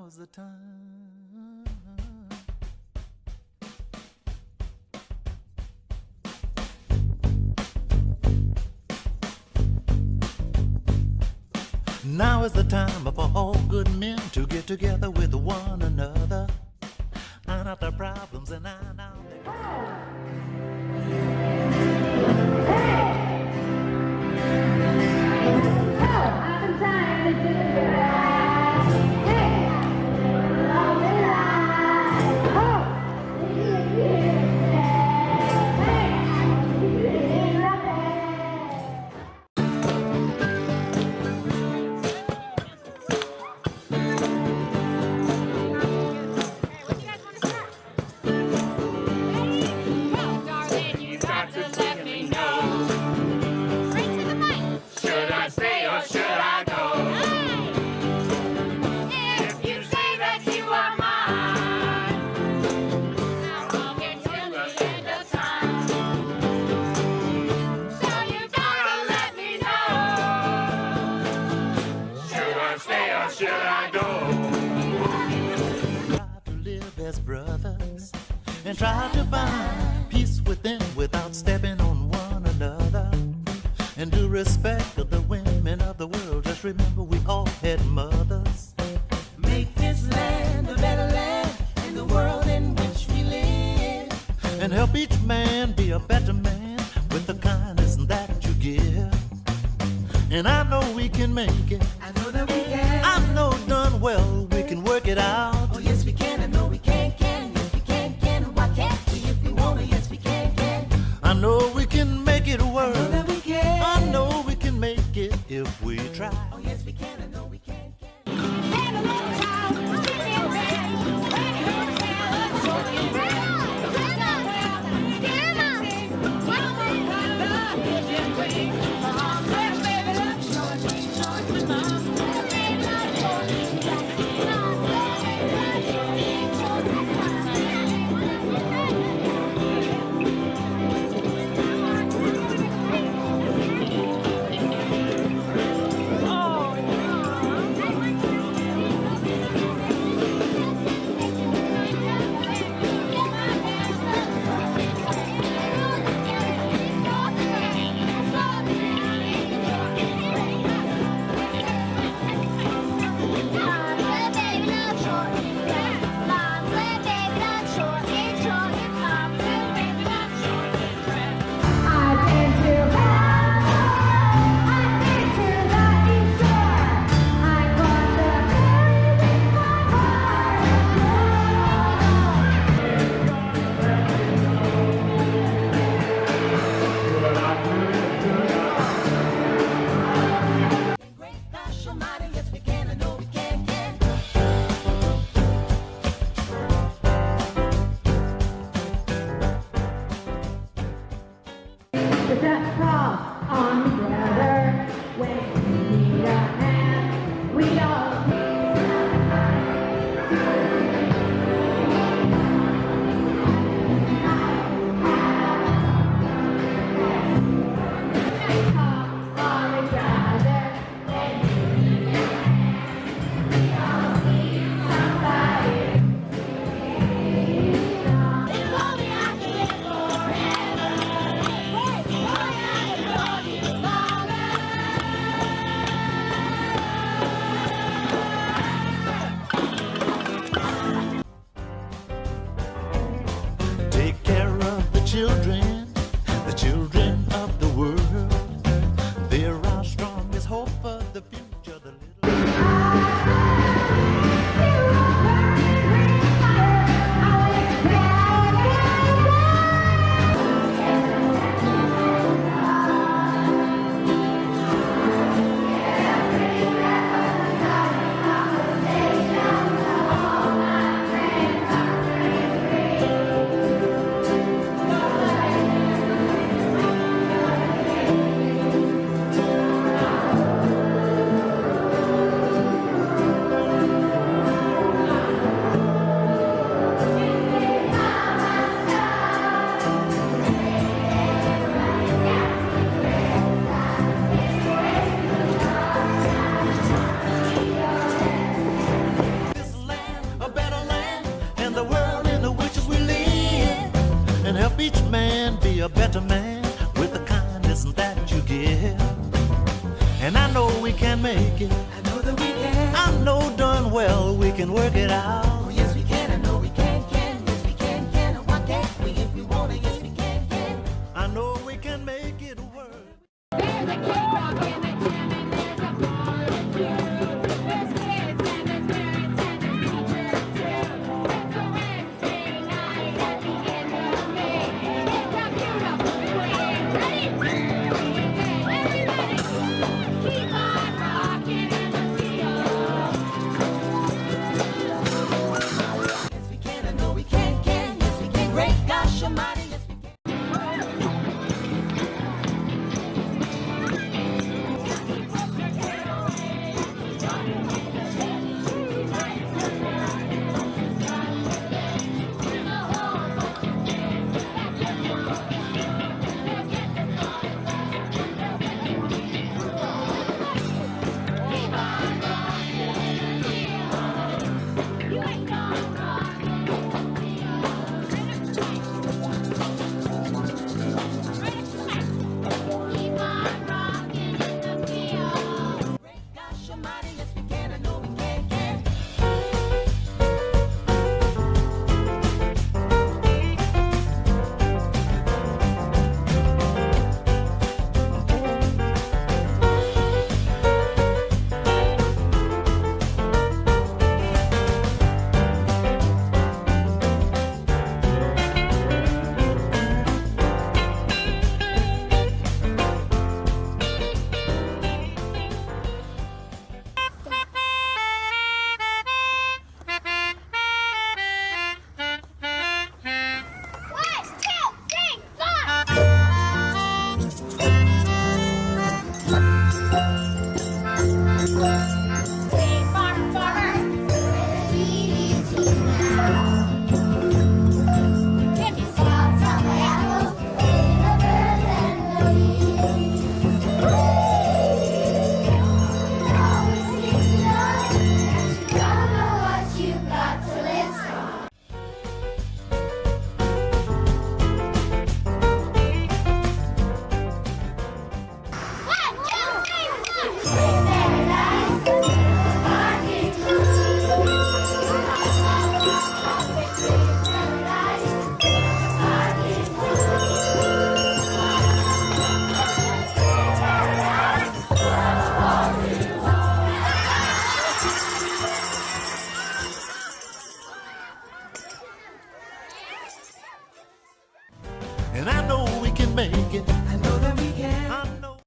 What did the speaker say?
now's the time. Now is the time for all good men to get together with one another, iron out their problems and iron out their... I'm trying to do it right. Hey, love it right. Oh, hey, brothers and try to find peace within without stepping on one another, and do respect of the women of the world. Just remember we all had mothers. Make this land a better land in the world in which we live, and help each man be a better man with the kindness that you give. And I know we can make it. I know that we can. I know done well we can work it out. Oh yes we can. I know we can. Yes we can. Why can't we if we want to? Yes we can. I know we can make it work. I know that we can. I know we can make it if we try. Oh yes we can. I know we can. The children of the world. They're our strongest hope for the future. The little And I know we can make it. I know that we can. I know darn well we can work it out.